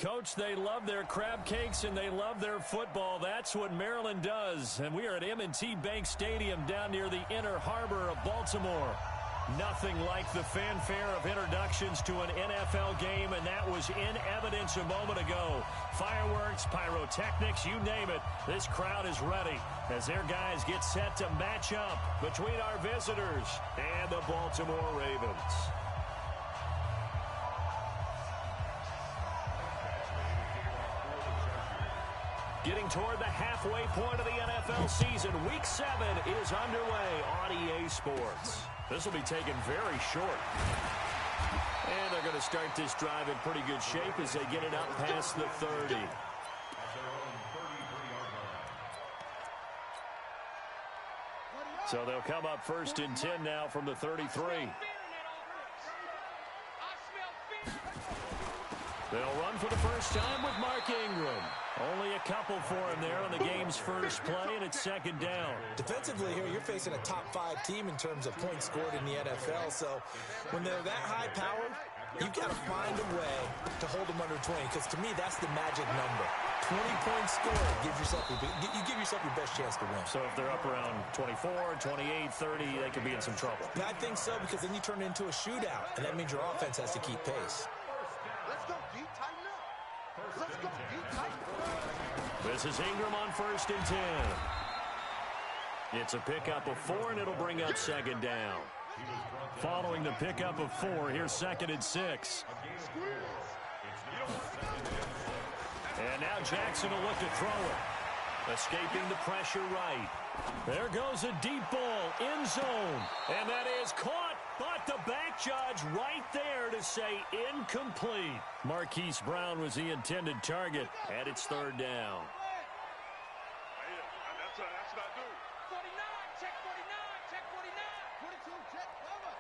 Coach, they love their crab cakes and they love their football. That's what Maryland does. And we are at M&T Bank Stadium down near the Inner Harbor of Baltimore. Nothing like the fanfare of introductions to an NFL game, and that was in evidence a moment ago. Fireworks, pyrotechnics, you name it. This crowd is ready as their guys get set to match up between our visitors and the Baltimore Ravens. Getting toward the halfway point of the NFL season, Week 7 is underway on EA Sports. This will be taken very short. And they're going to start this drive in pretty good shape as they get it up past the 30. So they'll come up 1st and 10 now from the 33. They'll run for the first time with Mark Ingram. Only a couple for him there on the game's first play, and it's 2nd down. Defensively here, you're facing a top-5 team in terms of points scored in the NFL. So when they're that high-powered, you've got to find a way to hold them under 20, because to me, that's the magic number. 20 points scored, you give yourself your best chance to win. So if they're up around 24, 28, 30, they could be in some trouble. Yeah, I think so, because then you turn it into a shootout, and that means your offense has to keep pace. Let's go deep, tighten up. Let's go deep, tighten up. This is Ingram on 1st and 10. It's a pickup of 4, and it'll bring up 2nd down. Following the pickup of 4, here's 2nd and 6. And now Jackson will look to throw it. Escaping the pressure right. There goes a deep ball, end zone. And that is caught. But the back judge right there to say incomplete. Marquise Brown was the intended target, and it's 3rd down. That's not good. 49, check 49, check 49. 42, check cover.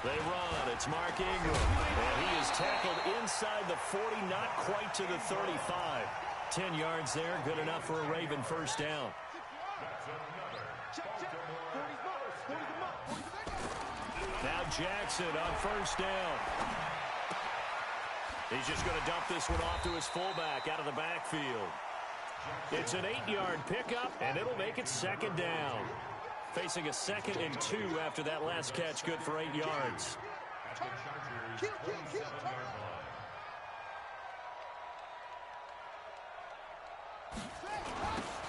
They run. It's Mark Ingram. And he is tackled inside the 40, not quite to the 35. 10 yards there, good enough for a Raven first down. Now Jackson on 1st down. He's just going to dump this one off to his fullback out of the backfield. It's an 8-yard pickup, and it'll make it 2nd down. Facing a 2nd and 2 after that last catch, good for 8 yards.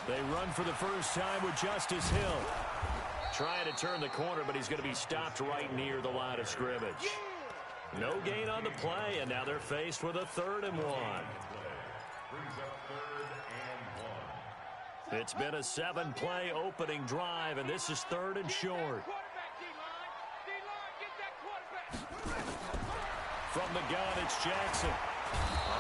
They run for the first time with Justice Hill. Trying to turn the corner, but he's going to be stopped right near the line of scrimmage. No gain on the play, and now they're faced with a 3rd and 1. It's been a 7-play opening drive, and this is 3rd and short. From the gun, it's Jackson.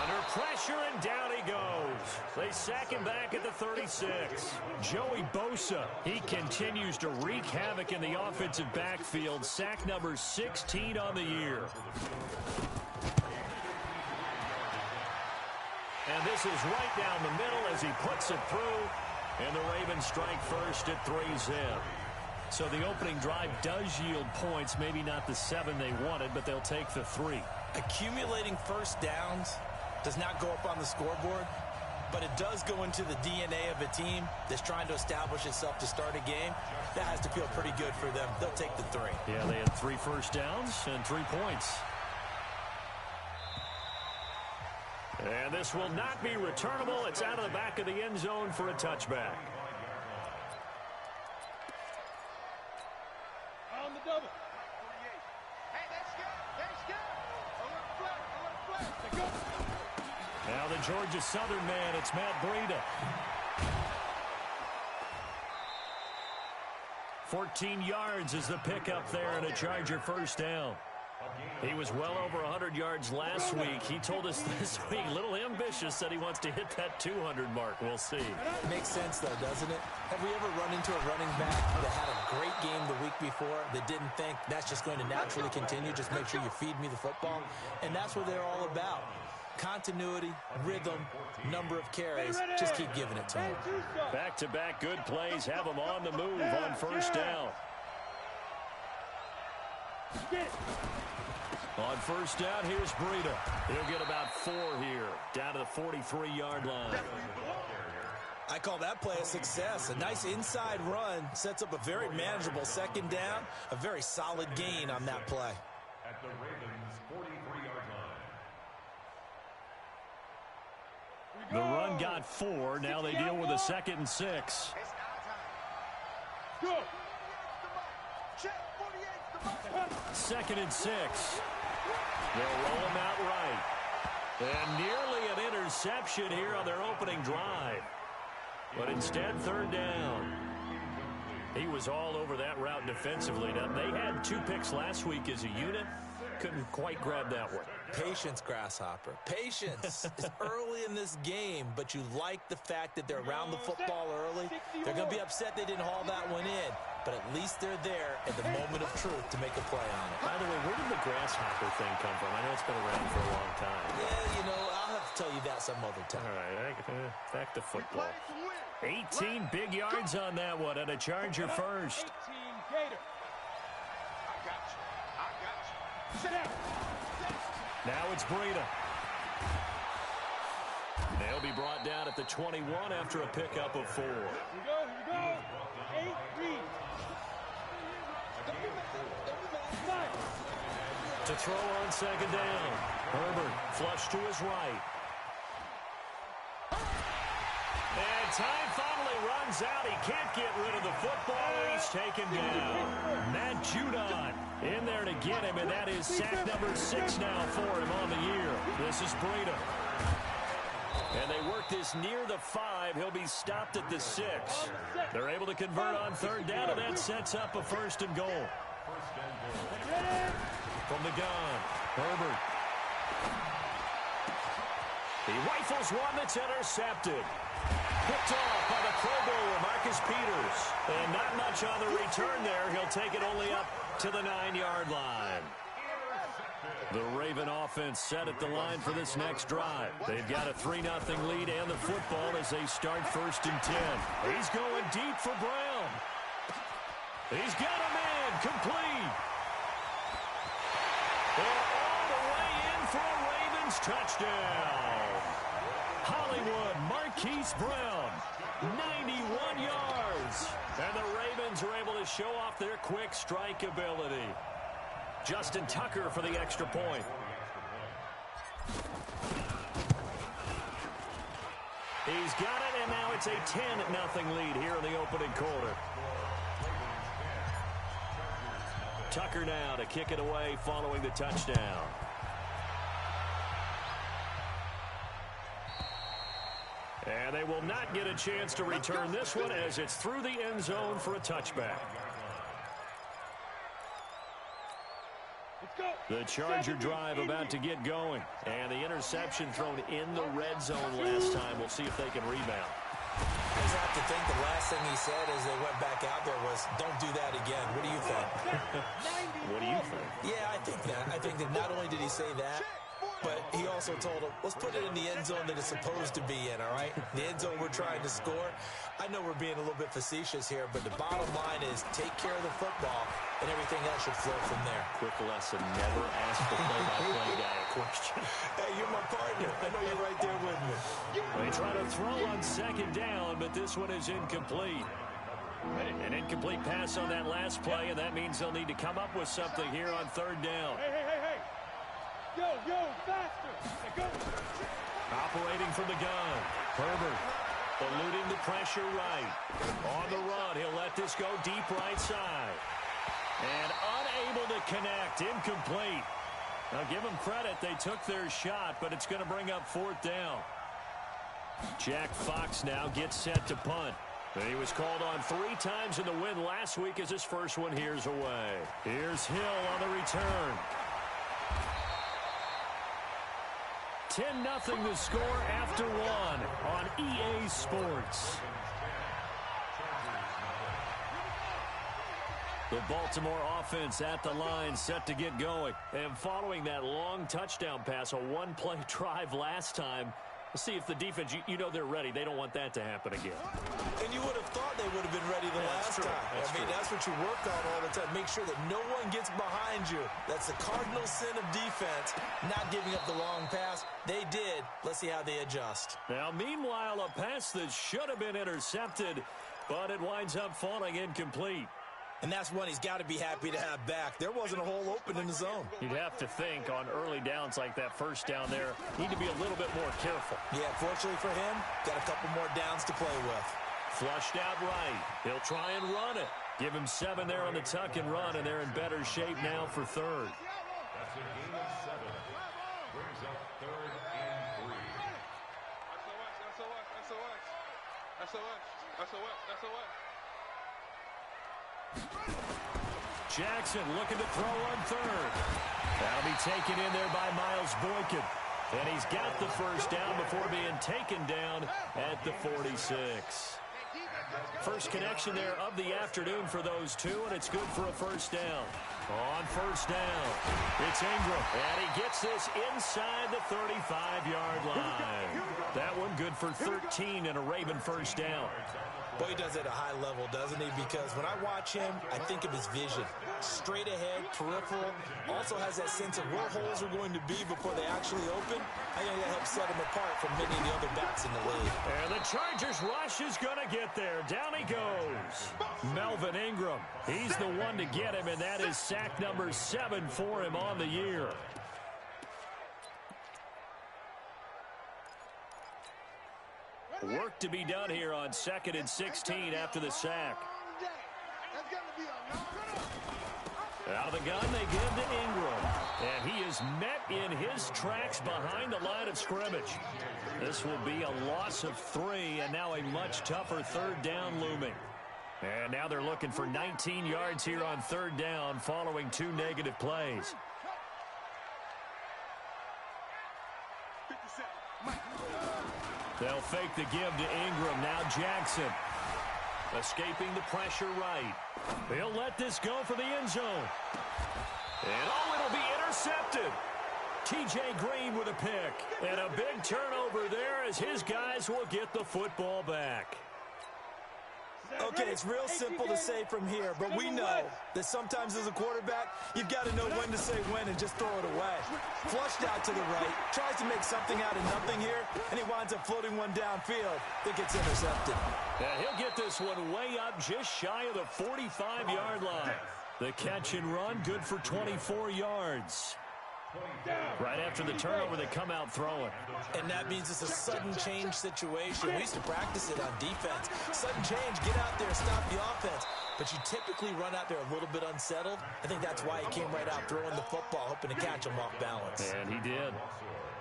Under pressure, and down he goes. They sack him back at the 36. Joey Bosa, he continues to wreak havoc in the offensive backfield. Sack number 16 on the year. And this is right down the middle as he puts it through. And the Ravens strike first at 3-zip. So the opening drive does yield points. Maybe not the 7 they wanted, but they'll take the 3. Accumulating first downs does not go up on the scoreboard, but it does go into the DNA of a team that's trying to establish itself to start a game. That has to feel pretty good for them. They'll take the 3. Yeah, they had 3 first downs and 3 points. And this will not be returnable. It's out of the back of the end zone for a touchback. On the double. Hey, that's good. That's good. A little flat. Now the Georgia Southern man, it's Matt Breida. 14 yards is the pickup there and a Charger first down. He was well over 100 yards last week. He told us this week, a little ambitious, that he wants to hit that 200 mark. We'll see. Makes sense, though, doesn't it? Have we ever run into a running back that had a great game the week before that didn't think that's just going to naturally continue? Just make sure you feed me the football. And that's what they're all about. Continuity, rhythm, number of carries. Just keep giving it to them. Back-to-back good plays have them on the move on first down. On first down, here's Breida. He'll get about 4 here, down to the 43-yard line. I call that play a success. A nice inside run sets up a very manageable second down. A very solid gain on that play. At the Ravens' 43-yard line. The run got 4. Now they deal with a 2nd and 6. Go. 2nd and 6. They'll roll him out right. And nearly an interception here on their opening drive. But instead, 3rd down. He was all over that route defensively. Now, they had 2 picks last week as a unit. Couldn't quite grab that one. Patience, Grasshopper. Patience. It's early in this game, but you like the fact that they're around the football early. They're going to be upset they didn't haul that one in, but at least they're there at the moment of truth to make a play on it. By the way, where did the Grasshopper thing come from? I know it's been around for a long time. Yeah, you know, I'll have to tell you that some other time. All right, back to football. 18 big yards on that one, and a Charger first. Now it's Breida. They'll be brought down at the 21 after a pickup of 4. Here we go. 8 read. To throw on 2nd down. Herbert flush to his right. And time finally runs out. He can't get rid of the football. He's taken down. Matt Judon in there to get him, and that is sack number 6 now for him on the year. This is Breida. And they work this near the 5. He'll be stopped at the 6. They're able to convert on 3rd down, and that sets up a 1st and goal. From the gun, Herbert. He rifles one that's intercepted. Picked off by the Pro Bowler, Marcus Peters. And not much on the return there. He'll take it only up to the 9-yard line. The Raven offense set at the line for this next drive. They've got a 3-0 lead and the football as they start 1st and 10. He's going deep for Brown. He's got a man complete. And all the way in for a Ravens touchdown. Hollywood Marquise Brown, 91 yards. And the Ravens are able to show off their quick strike ability. Justin Tucker for the extra point. He's got it, and now it's a 10-0 lead here in the opening quarter. Tucker now to kick it away following the touchdown. And they will not get a chance to return this one as it's through the end zone for a touchback. The Charger drive about to get going. And the interception thrown in the red zone last time. We'll see if they can rebound. I just have to think the last thing he said as they went back out there was, don't do that again. What do you think? What do you think? Yeah, I think that. I think that not only did he say that, but he also told him, let's put it in the end zone that it's supposed to be in, all right? The end zone we're trying to score. I know we're being a little bit facetious here, but the bottom line is take care of the football, and everything else should flow from there. Quick lesson, never ask the play-by-play guy a question. Hey, you're my partner. I know you're right there with me. They try to throw on 2nd down, but this one is incomplete. An incomplete pass on that last play, and that means they'll need to come up with something here on 3rd down. Hey. Yo, faster. Go. Operating from the gun. Herbert eluding the pressure right. On the run, he'll let this go deep right side. And unable to connect, incomplete. Now give them credit, they took their shot, but it's going to bring up 4th down. Jack Fox now gets set to punt. He was called on 3 times in the win last week as his first one here's away. Here's Hill on the return. 10-0 the score after 1 on EA Sports. The Baltimore offense at the line set to get going. And following that long touchdown pass, a 1-play drive last time, let's see if the defense, you know they're ready. They don't want that to happen again. And you would have thought they would have been ready the last time. That's what you work on all the time. Make sure that no one gets behind you. That's the cardinal sin of defense, not giving up the long pass. They did. Let's see how they adjust. Now, meanwhile, a pass that should have been intercepted, but it winds up falling incomplete. And that's one he's got to be happy to have back. There wasn't a hole open in the zone. You'd have to think on early downs like that first down there, need to be a little bit more careful. Yeah, fortunately for him, got a couple more downs to play with. Flushed out right. He'll try and run it. Give him 7 there on the tuck and run, and they're in better shape now for third. That's a gain of 7. Brings up 3rd and 3. SOS. Jackson looking to throw on third. That'll be taken in there by Miles Boykin. And he's got the first down before being taken down at the 46. First connection there of the afternoon for those two, and it's good for a first down. On first down, it's Ingram, and he gets this inside the 35-yard line. That one good for 13 and a Raven first down. Boy, he does it at a high level, doesn't he? Because when I watch him, I think of his vision. Straight ahead, peripheral. Also has that sense of where holes are going to be before they actually open. I think that helps set him apart from many of the other backs in the league. And the Chargers rush is going to get there. Down he goes. Melvin Ingram. He's the one to get him, and that is sack number 7 for him on the year. Work to be done here on 2nd and 16 after the sack. Out of the gun, they give to Ingram. And he is met in his tracks behind the line of scrimmage. This will be a loss of 3, and now a much tougher third down looming. And now they're looking for 19 yards here on third down following 2 negative plays. They'll fake the give to Ingram. Now Jackson escaping the pressure right. They'll let this go for the end zone. And it'll be intercepted. T.J. Green with a pick. And a big turnover there as his guys will get the football back. Okay, it's real simple to say from here, but we know that sometimes as a quarterback, you've got to know when to say when and just throw it away. Flushed out to the right, tries to make something out of nothing here, and he winds up floating one downfield that gets intercepted. Yeah, he'll get this one way up just shy of the 45-yard line. The catch and run, good for 24 yards. Right after the turnover, they come out throwing. And that means it's a sudden change situation. We used to practice it on defense. Sudden change, get out there, stop the offense. But you typically run out there a little bit unsettled. I think that's why he came right out throwing the football, hoping to catch him off balance. And he did.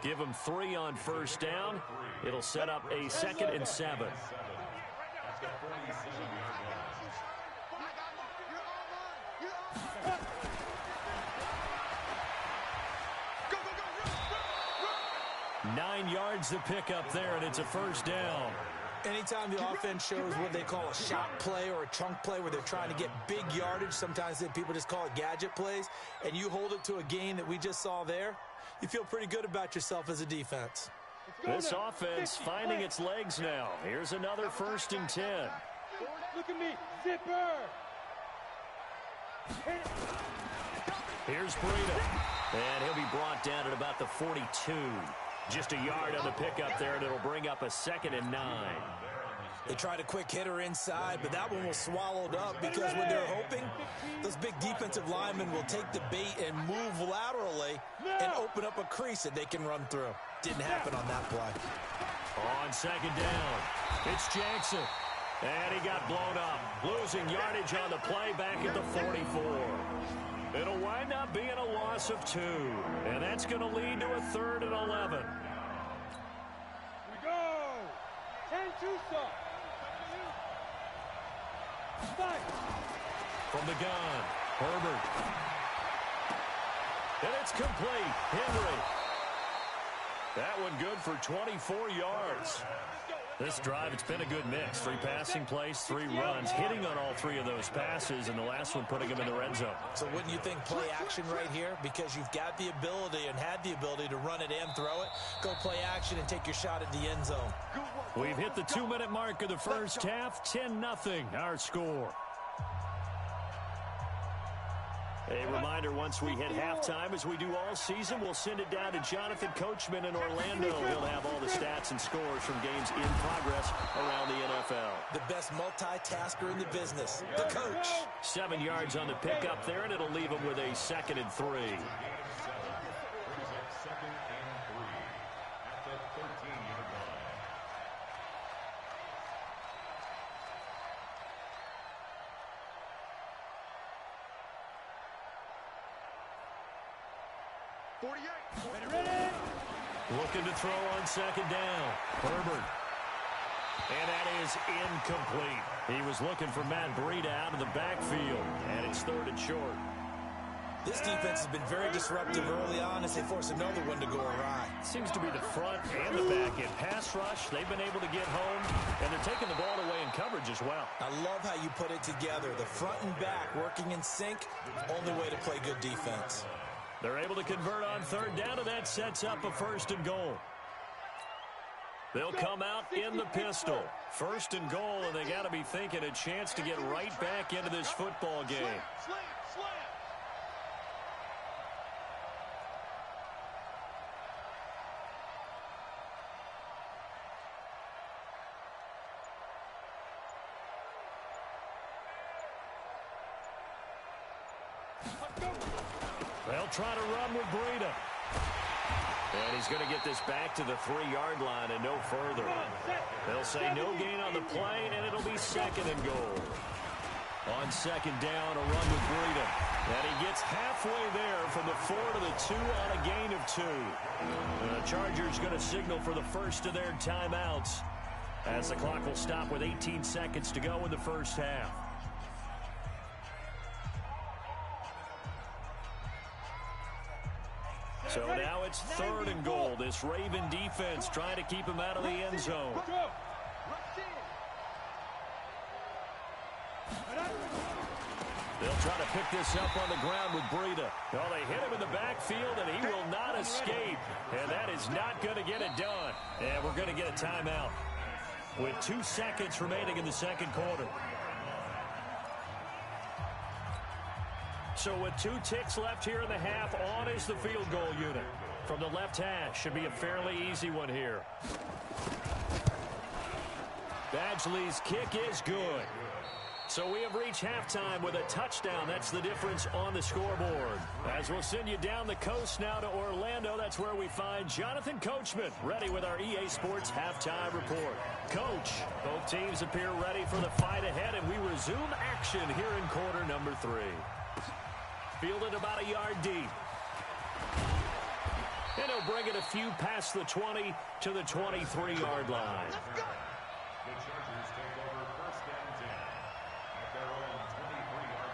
Give him 3 on first down. It'll set up a 2nd and 7. 9 yards to pick up there, and it's a first down. Anytime the offense shows what they call a shot play or a chunk play where they're trying to get big yardage, sometimes people just call it gadget plays, and you hold it to a gain that we just saw there, you feel pretty good about yourself as a defense. This offense finding its legs now. Here's another 1st and 10. Look at me, zipper. Here's Breida. And he'll be brought down at about the 42. Just a yard on the pickup there, and it'll bring up a 2nd and 9. They tried a quick hitter inside, but that one was swallowed up because when they're hoping, those big defensive linemen will take the bait and move laterally and open up a crease that they can run through. Didn't happen on that play. On 2nd down, it's Jackson. And he got blown up. Losing yardage on the play back at the 44. It'll wind up being a loss of 2. And that's going to lead to a 3rd and 11. We go. 10-2 stop. From the gun, Herbert. And it's complete. Henry. That one good for 24 yards. This drive, it's been a good mix. 3 passing plays, 3 runs, hitting on all 3 of those passes, and the last one putting him in the red zone. So wouldn't you think play action right here? Because you've got the ability and had the ability to run it and throw it. Go play action and take your shot at the end zone. We've hit the 2-minute mark of the first half. 10-0 our score. A reminder, once we hit halftime, as we do all season, we'll send it down to Jonathan Coachman in Orlando. He'll have all the stats and scores from games in progress around the NFL. The best multitasker in the business, the coach. 7 yards on the pickup there, and it'll leave him with a 2nd and 3. Brings up 2nd and 3 at the 13-yard line. Looking to throw on 2nd down. Herbert. And that is incomplete. He was looking for Matt Breida out of the backfield, and it's 3rd and short. This defense has been very disruptive early on as they force another one to go awry. Seems to be the front and the back end. Pass rush, they've been able to get home, and they're taking the ball away in coverage as well. I love how you put it together. The front and back working in sync, only way to play good defense. They're able to convert on 3rd down, and that sets up a 1st and goal. They'll come out in the pistol. 1st and goal, and they got to be thinking a chance to get right back into this football game. They'll try to run with Breida. And he's going to get this back to the 3-yard line and no further. They'll say no gain on the play, and it'll be 2nd and goal. On 2nd down, a run with Breida. And he gets halfway there from the 4 to the 2 on a gain of 2. The Chargers going to signal for the first of their timeouts as the clock will stop with 18 seconds to go in the first half. So now it's 3rd and goal. This Raven defense trying to keep him out of the end zone. They'll try to pick this up on the ground with Breida. Oh, they hit him in the backfield, and he will not escape. And that is not going to get it done. And we're going to get a timeout with 2 seconds remaining in the 2nd quarter. So with 2 ticks left here in the half, on is the field goal unit. From the left hash, should be a fairly easy one here. Badgley's kick is good. So we have reached halftime with a touchdown. That's the difference on the scoreboard. As we'll send you down the coast now to Orlando, that's where we find Jonathan Coachman, ready with our EA Sports halftime report. Coach, both teams appear ready for the fight ahead, and we resume action here in quarter number 3. Fielded about a yard deep. And he'll bring it a few past the 20 to the 23-yard line. The Chargers take over 1st and 10 at their own 23-yard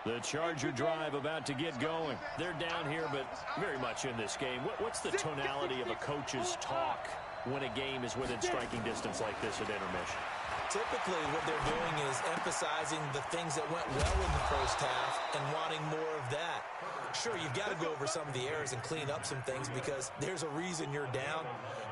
line. The Charger drive about to get going. They're down here, but very much in this game. What's the tonality of a coach's talk when a game is within striking distance like this at intermission? Typically, what they're doing is emphasizing the things that went well in the first half and wanting more of that. Sure, you've got to go over some of the errors and clean up some things because there's a reason you're down.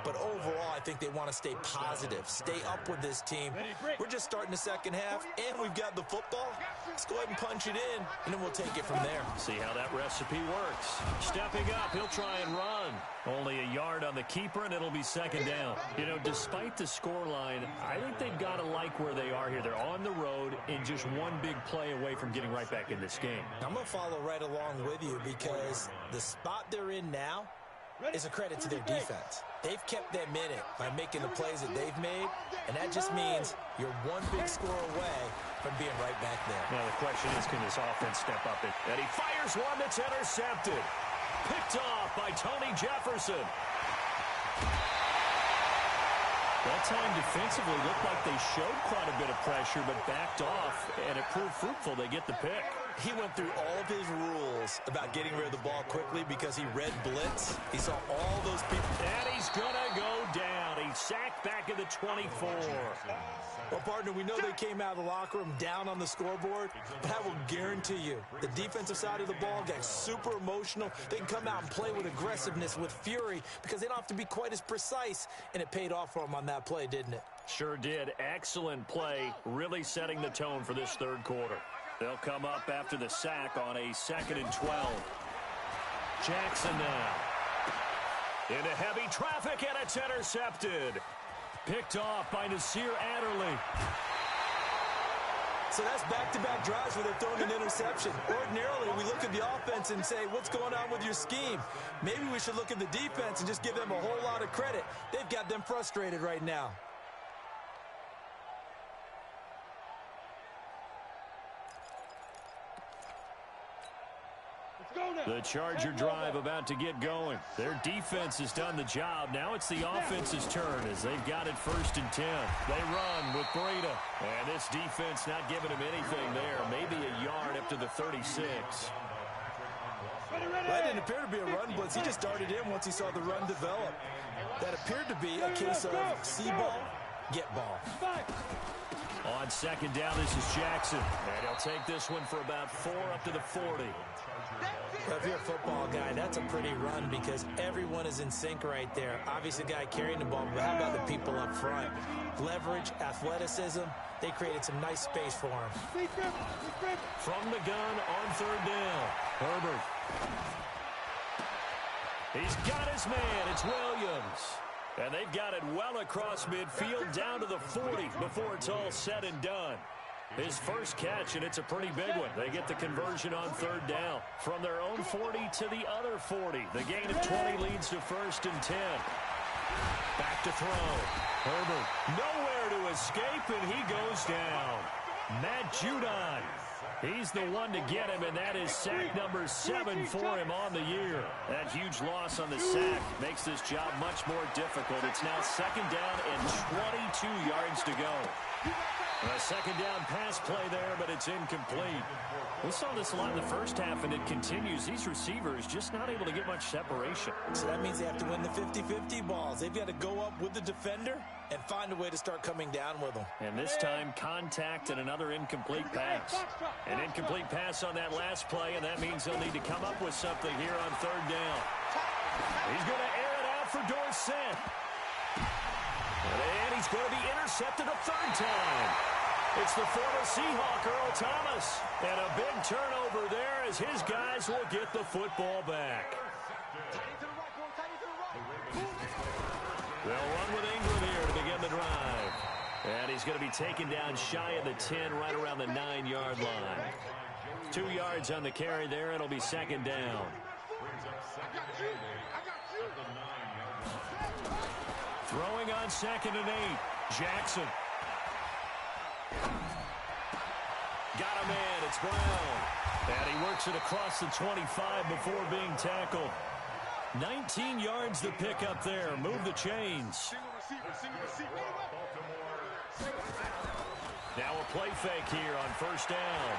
But overall, I think they want to stay positive, stay up with this team. We're just starting the 2nd half, and we've got the football. Let's go ahead and punch it in, and then we'll take it from there. See how that recipe works. Stepping up, he'll try and run. Only a yard on the keeper, and it'll be 2nd down. You know, despite the scoreline, I think they've got to like where they are here. They're on the road and just one big play away from getting right back in this game. I'm going to follow right along with you because the spot they're in now is a credit to their defense. They've kept them in it by making the plays that they've made, and that just means you're one big score away from being right back there. Now the question is, can this offense step up? And he fires one that's intercepted. Picked off by Tony Jefferson. That time defensively looked like they showed quite a bit of pressure, but backed off, and it proved fruitful. They get the pick. He went through all of his rules about getting rid of the ball quickly because he read blitz. He saw all those people. And he's going to go down. He's sacked back at the 24. Well, partner, we know they came out of the locker room down on the scoreboard, but I will guarantee you the defensive side of the ball got super emotional. They can come out and play with aggressiveness, with fury, because they don't have to be quite as precise, and it paid off for them on that play, didn't it? Sure did. Excellent play, really setting the tone for this third quarter. They'll come up after the sack on a 2nd and 12. Jackson now. Into heavy traffic, and it's intercepted. Picked off by Nasir Adderley. So that's back-to-back drives where they've thrown an interception. Ordinarily, we look at the offense and say, what's going on with your scheme? Maybe we should look at the defense and just give them a whole lot of credit. They've got them frustrated right now. The Charger drive about to get going. Their defense has done the job. Now it's the offense's turn as they've got it 1st and 10. They run with Breida. And this defense not giving him anything there. Maybe a yard up to the 36. That didn't appear to be a run blitz. He just darted in once he saw the run develop. That appeared to be a case of see ball, get ball. On 2nd down, this is Jackson. And he'll take this one for about 4 up to the 40. Well, if you're a football guy, that's a pretty run because everyone is in sync right there. Obviously, the guy carrying the ball, but how about the people up front? Leverage, athleticism, they created some nice space for him. From the gun on 3rd down, Herbert. He's got his man. It's Williams. And they've got it well across midfield down to the 40 before it's all said and done. His first catch, and it's a pretty big one. They get the conversion on 3rd down. From their own 40 to the other 40. The gain of 20 leads to 1st and 10. Back to throw. Herbert nowhere to escape, and he goes down. Matt Judon. He's the one to get him, and that is sack number 7 for him on the year. That huge loss on the sack makes this job much more difficult. It's now 2nd down and 22 yards to go. A 2nd down pass play there, but it's incomplete. We saw this a lot in the first half, and it continues. These receivers just not able to get much separation. So that means they have to win the 50-50 balls. They've got to go up with the defender and find a way to start coming down with them. And this time, contact and another incomplete pass. An incomplete pass on that last play, and that means they'll need to come up with something here on 3rd down. He's going to air it out for Dorsett. And he's going to be intercepted a 3rd time. It's the former Seahawk, Earl Thomas. And a big turnover there as his guys will get the football back. They'll run with Ingram here to begin the drive. And he's going to be taken down shy of the 10, right around the 9-yard line. 2 yards on the carry there. It'll be 2nd down. Throwing on 2nd and 8. Jackson. Got a man. It's Brown. And he works it across the 25 before being tackled. 19 yards to pick up there. Move the chains. Now a play fake here on 1st down.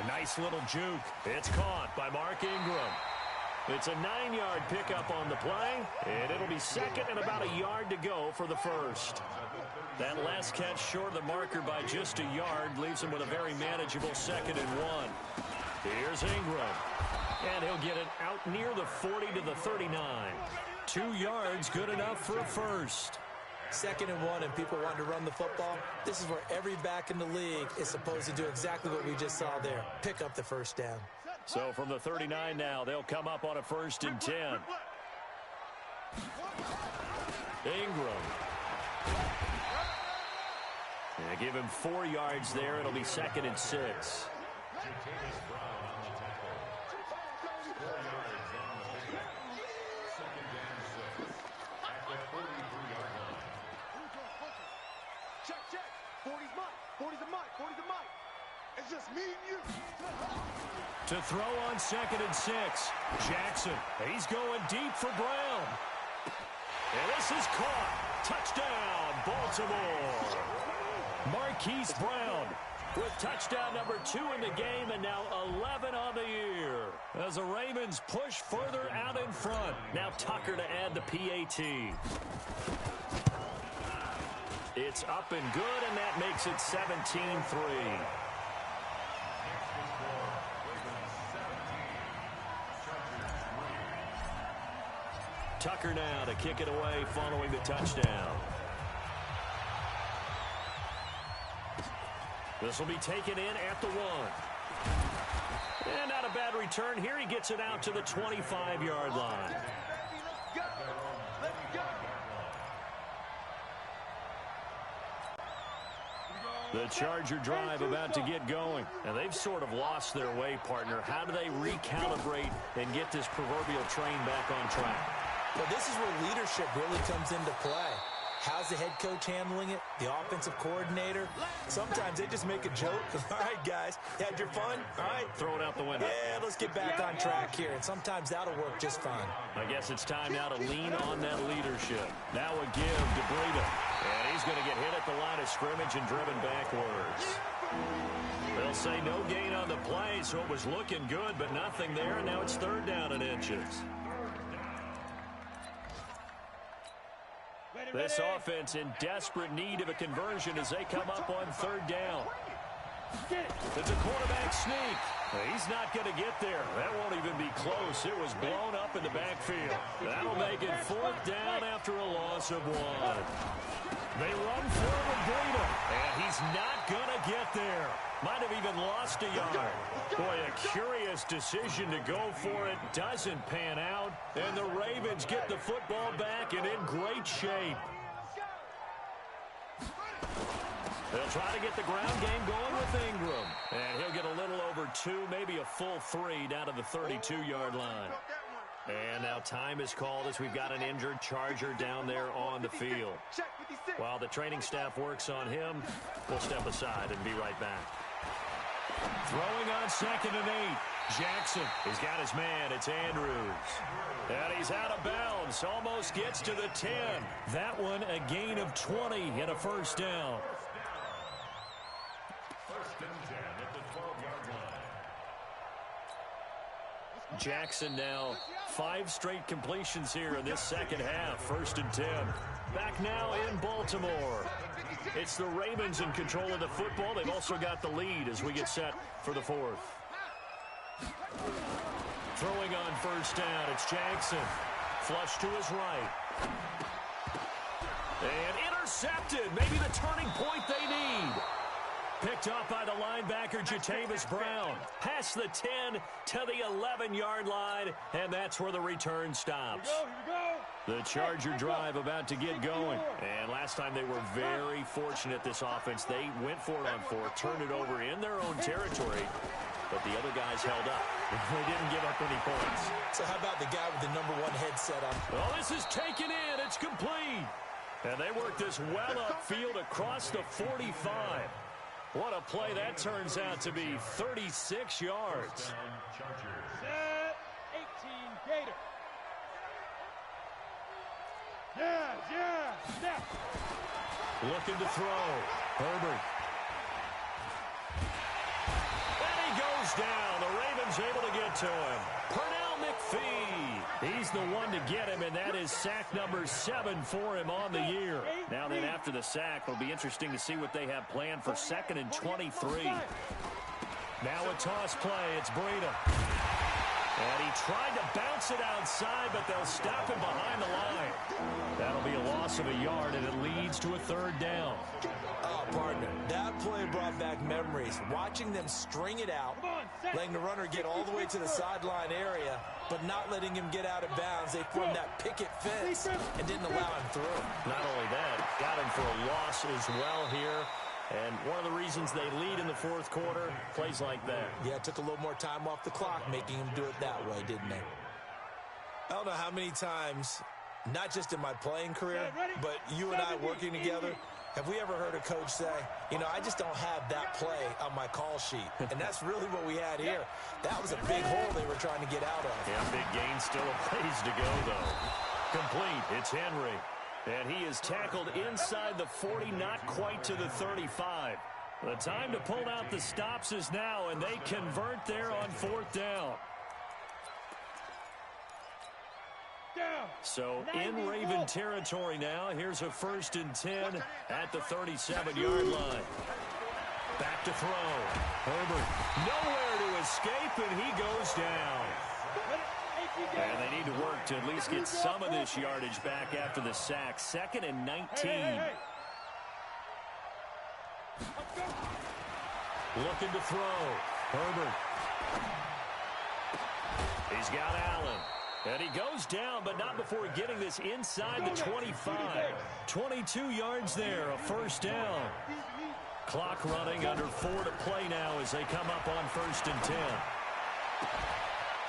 A nice little juke. It's caught by Mark Ingram. It's a 9-yard pickup on the play, and it'll be 2nd and about a yard to go for the 1st. That last catch short of the marker by just a yard leaves him with a very manageable 2nd and 1. Here's Ingram, and he'll get it out near the 40 to the 39. 2 yards, good enough for a 1st. 2nd and 1, and people want to run the football. This is where every back in the league is supposed to do exactly what we just saw there. Pick up the 1st down. So from the 39 now, they'll come up on a 1st and 10. Ingram. And give him 4 yards there. It'll be 2nd and 6. Check. 40's mine. 40's a mine. 40's a mine. It's just me and you. To throw on 2nd and 6. Jackson. He's going deep for Brown. And this is caught. Touchdown, Baltimore. Marquise Brown. with touchdown number 2 in the game and now 11 on the year. As the Ravens push further out in front. Now Tucker to add the PAT. It's up and good, and that makes it 17-3. Tucker now to kick it away following the touchdown. This will be taken in at the 1. And not a bad return here. He gets it out to the 25-yard line. The Charger drive about to get going. And they've sort of lost their way, partner. How do they recalibrate and get this proverbial train back on track? Well, this is where leadership really comes into play. How's the head coach handling it? The offensive coordinator? Sometimes they just make a joke. All right, guys, you had your fun? All right. Throw it out the window. Yeah, let's get back on track here. And sometimes that'll work just fine. I guess it's time now to lean on that leadership. Now a give to Breida. And he's going to get hit at the line of scrimmage and driven backwards. They'll say no gain on the play, so it was looking good, but nothing there. And now it's 3rd down and inches. This offense in desperate need of a conversion as they come up on 3rd down. It's a quarterback sneak. He's not going to get there. That won't even be close. It was blown up in the backfield. That'll make it 4th down after a loss of 1. They run forward Breida, and he's not going to get there. Might have even lost a yard. Boy, a curious decision to go for it. Doesn't pan out, and the Ravens get the football back and in great shape. They'll try to get the ground game going with Ingram. And he'll get a little over 2, maybe a full 3 down to the 32-yard line. And now time is called as we've got an injured Charger down there on the field. While the training staff works on him, we'll step aside and be right back. Throwing on 2nd and 8. Jackson, he's got his man. It's Andrews. And he's out of bounds. Almost gets to the 10. That one a gain of 20 and a 1st down. 1st and 10 at the 12-yard line. Jackson now 5 straight completions here in this 2nd half. 1st and 10. Back now in Baltimore. It's the Ravens in control of the football. They've also got the lead as we get set for the 4th. Throwing on 1st down, it's Jackson. Flush to his right. And intercepted. Maybe the turning point they need. Picked up by the linebacker, Jatavis Brown. Past the 10 to the 11-yard line, and that's where the return stops. Here we go. The Charger drive about to get going. And last time they were very fortunate, this offense. They went for it on 4th, turned it over in their own territory, but the other guys held up. They didn't give up any points. So how about the guy with the number 1 headset on? Well, this is taken in. It's complete. And they work this well upfield across the 45. What a play that turns out to be. 36 yards. Set, 18, Gator. Yeah, snap. Looking to throw. Herbert. And he goes down. The Ravens able to get to him. Pernell McPhee. He's the one to get him, and that is sack number 7 for him on the year. Now then, after the sack, it'll be interesting to see what they have planned for 2nd and 23. Now a toss play. It's Breida. And he tried to bounce it outside, but they'll stop him behind the line. That'll be a loss of a yard, and it leads to a 3rd down. Oh, partner, that play brought back memories. Watching them string it out, letting the runner get all the way to the sideline area, but not letting him get out of bounds. They formed that picket fence and didn't allow him through. Not only that, got him for a loss as well here. And one of the reasons they lead in the 4th quarter, plays like that. Yeah, it took a little more time off the clock, making him do it that way, didn't they? I don't know how many times, not just in my playing career, but you and I working together, have we ever heard a coach say, you know, I just don't have that play on my call sheet. And that's really what we had here. That was a big hole they were trying to get out of. Yeah, big gain, still a ways to go, though. Complete, it's Henry. And he is tackled inside the 40, not quite to the 35. The time to pull out the stops is now, and they convert there on 4th down. So in Raven territory now. Here's a 1st and 10 at the 37-yard line. Back to throw. Herbert nowhere to escape, and he goes down. And they need to work to at least get some of this yardage back after the sack. 2nd and 19. Looking to throw. Herbert. He's got Allen. And he goes down, but not before getting this inside the 25. 22 yards there, a 1st down. Clock running, under 4 to play now as they come up on 1st and 10.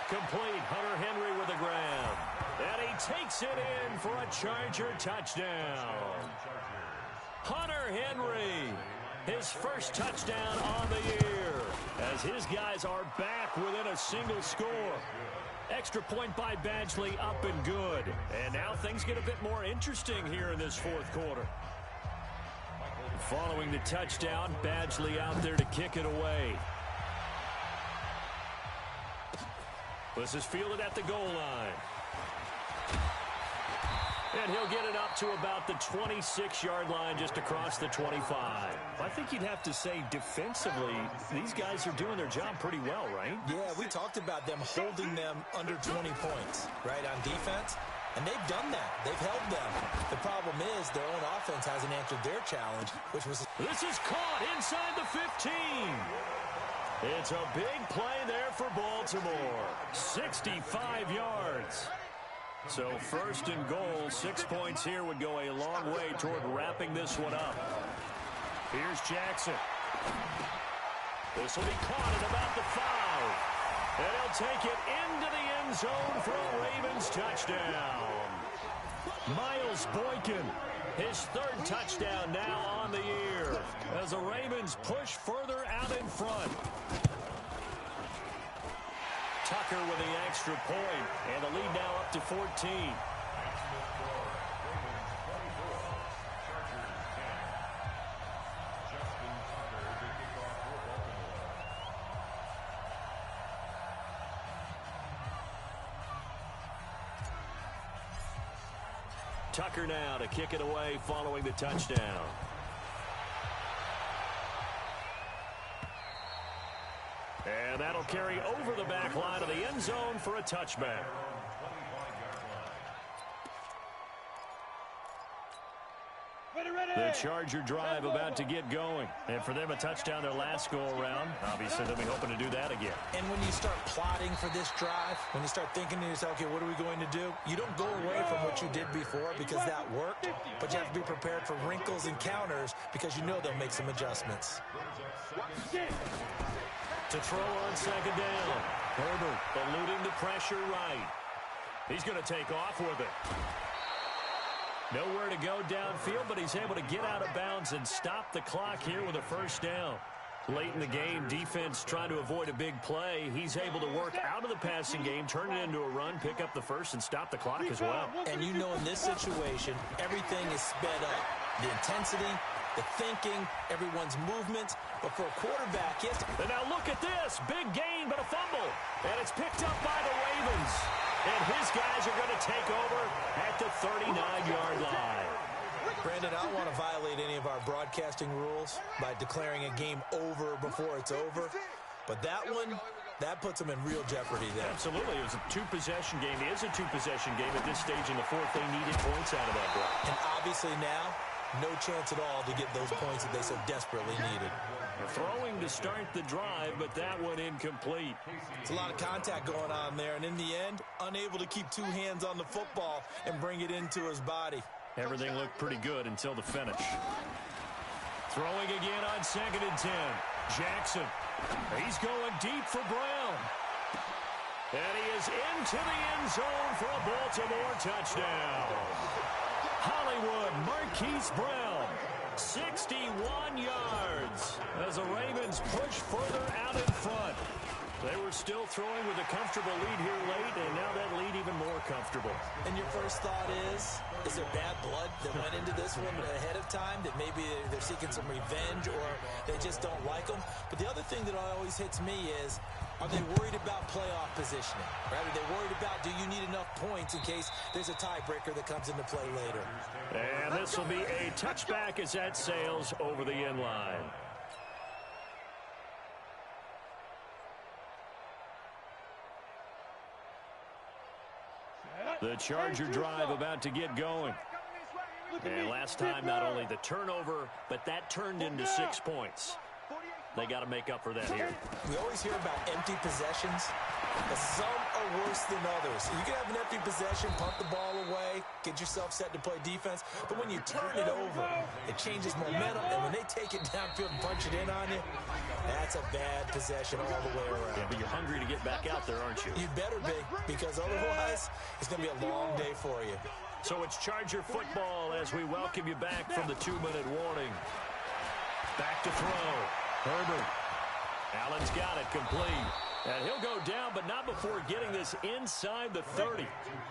Complete. Hunter Henry with a grab. And he takes it in for a Charger touchdown. Hunter Henry, his first touchdown on the year, as his guys are back within a single score. Extra point by Badgley, up and good. And now things get a bit more interesting here in this 4th quarter. Following the touchdown, Badgley out there to kick it away. This is fielded at the goal line. And he'll get it up to about the 26-yard line, just across the 25. I think you'd have to say defensively, these guys are doing their job pretty well, right? Yeah, we talked about them holding them under 20 points, right, on defense. And they've done that. They've held them. The problem is their own offense hasn't answered their challenge, which was... This is caught inside the 15. It's a big play there for Baltimore. 65 yards. So 1st and goal, 6 points here would go a long way toward wrapping this one up. Here's Jackson. This will be caught at about the 5. And he'll take it into the end zone for a Ravens touchdown. Miles Boykin, his 3rd touchdown now on the year, as the Ravens push further out in front. Tucker with the extra point, and the lead now up to 14. Tucker now to kick it away following the touchdown. And that'll carry over the back line of the end zone for a touchback. The Charger drive about to get going. And for them, a touchdown their last go-around. Obviously, they'll be hoping to do that again. And when you start plotting for this drive, when you start thinking to yourself, okay, what are we going to do? You don't go away from what you did before because that worked, but you have to be prepared for wrinkles and counters because you know they'll make some adjustments. To throw on 2nd down. Herbert eluding the pressure right. He's going to take off with it. Nowhere to go downfield, but he's able to get out of bounds and stop the clock here with a 1st down. Late in the game, defense trying to avoid a big play. He's able to work out of the passing game, turn it into a run, pick up the 1st, and stop the clock as well. And you know in this situation, everything is sped up. The intensity, the thinking, everyone's movement. But for a quarterback, he has to... And now look at this. Big gain, but a fumble. And it's picked up by the Ravens. And his guys are going to take over at the 39-yard line. Brandon, I don't want to violate any of our broadcasting rules by declaring a game over before it's over. But that one, that puts them in real jeopardy there. Absolutely. It was a 2-possession game. It is a 2-possession game at this stage in the 4th. They needed points out of that block. And obviously now, no chance at all to get those points that they so desperately needed. Throwing to start the drive, but that one incomplete. It's a lot of contact going on there, and in the end, unable to keep 2 hands on the football and bring it into his body. Everything looked pretty good until the finish. Throwing again on 2nd and 10. Jackson. He's going deep for Brown. And he is into the end zone for a Baltimore touchdown. Hollywood Marquise Brown. 61 yards as the Ravens push further out in front. They were still throwing with a comfortable lead here late, and now that lead even more comfortable. And your first thought is there bad blood that went into this one ahead of time, that maybe they're seeking some revenge or they just don't like them? But the other thing that always hits me is, are they worried about playoff positioning? Right? Are they worried about, do you need enough points in case there's a tiebreaker that comes into play later? And this will be a touchback as that sails over the end line. The Charger drive about to get going. And last time, not only the turnover, but that turned into 6 points. They got to make up for that here. We always hear about empty possessions, but some are worse than others. You can have an empty possession, punt the ball away, get yourself set to play defense, but when you turn it over, it changes momentum, and when they take it downfield and punch it in on you, that's a bad possession all the way around. Yeah, but you're hungry to get back out there, aren't you? You better be, because otherwise, it's going to be a long day for you. So it's Charger football as we welcome you back from the 2-minute warning. Back to throw. Herbert. Allen's got it complete. And he'll go down, but not before getting this inside the 30.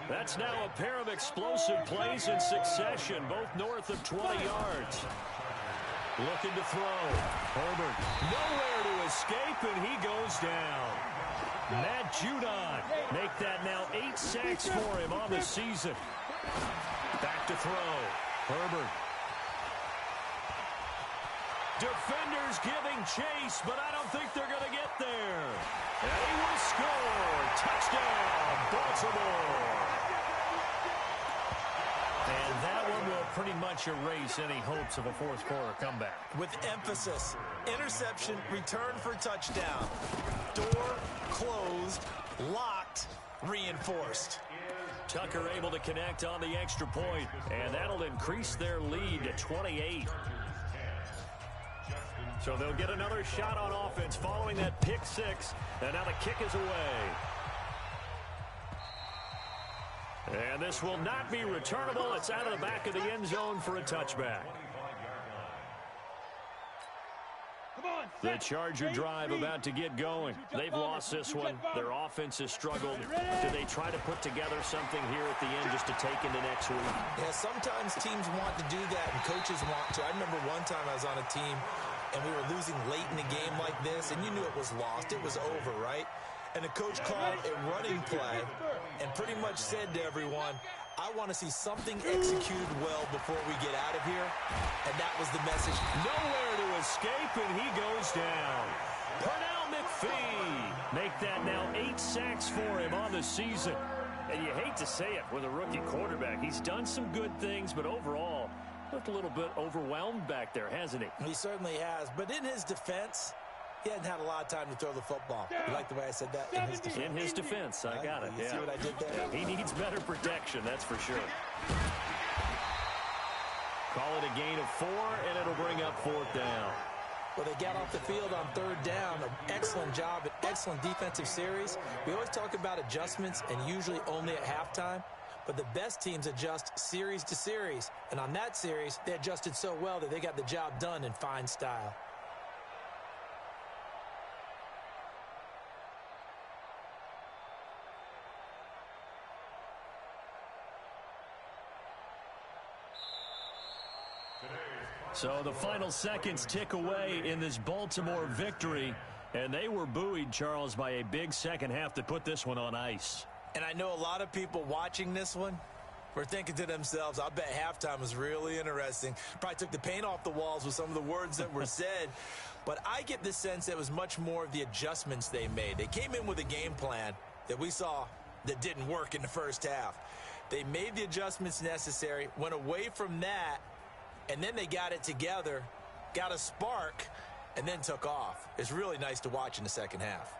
That's now a pair of explosive plays in succession, both north of 20 yards. Looking to throw. Herbert. Nowhere to escape, and he goes down. Matt Judon make that now 8 sacks for him on the season. Back to throw. Herbert. Defenders giving chase, but I don't think they're going to get there. And he will score. Touchdown, Baltimore. And that one will pretty much erase any hopes of a fourth-quarter comeback. With emphasis, interception, return for touchdown. Door closed, locked, reinforced. Tucker able to connect on the extra point, and that'll increase their lead to 28. So they'll get another shot on offense following that pick six, and now the kick is away. And this will not be returnable. It's out of the back of the end zone for a touchback. The Charger drive about to get going. They've lost this one. Their offense has struggled. Do they try to put together something here at the end just to take into next week? Yeah, sometimes teams want to do that and coaches want to. I remember one time I was on a team and we were losing late in a game like this, and you knew it was lost. It was over, right? And the coach called a running play and pretty much said to everyone, I want to see something executed well before we get out of here. And that was the message. Nowhere to escape, and he goes down. Pernell McPhee make that now 8 sacks for him on the season. And you hate to say it with a rookie quarterback. He's done some good things, but overall, looked a little bit overwhelmed back there, hasn't he? He certainly has. But in his defense, he hadn't had a lot of time to throw the football. You like the way I said that? In his defense. In his defense, I got it. You see what I did there? Yeah, he needs better protection, that's for sure. Call it a gain of 4, and it'll bring up 4th down. Well, they got off the field on 3rd down. An excellent job, an excellent defensive series. We always talk about adjustments, and usually only at halftime. But the best teams adjust series to series. And on that series, they adjusted so well that they got the job done in fine style. So the final seconds tick away in this Baltimore victory. And they were buoyed, Charles, by a big second half to put this one on ice. And I know a lot of people watching this one were thinking to themselves, I bet halftime was really interesting. Probably took the paint off the walls with some of the words that were said. But I get the sense that it was much more of the adjustments they made. They came in with a game plan that we saw that didn't work in the first half. They made the adjustments necessary, went away from that, and then they got it together, got a spark, and then took off. It's really nice to watch in the second half.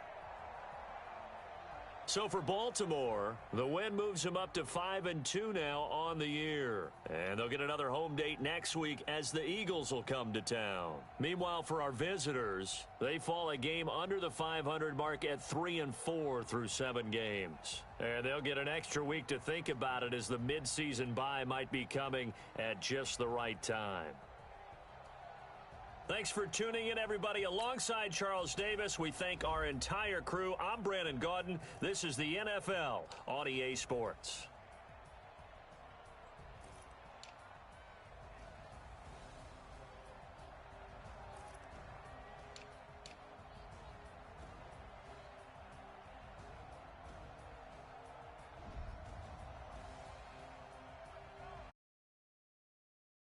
So for Baltimore, the win moves them up to 5-2 now on the year. And they'll get another home date next week as the Eagles will come to town. Meanwhile, for our visitors, they fall a game under the 500 mark at 3-4 through 7 games. And they'll get an extra week to think about it as the midseason bye might be coming at just the right time. Thanks for tuning in, everybody. Alongside Charles Davis, we thank our entire crew. I'm Brandon Gaudin. This is the NFL on EA Sports.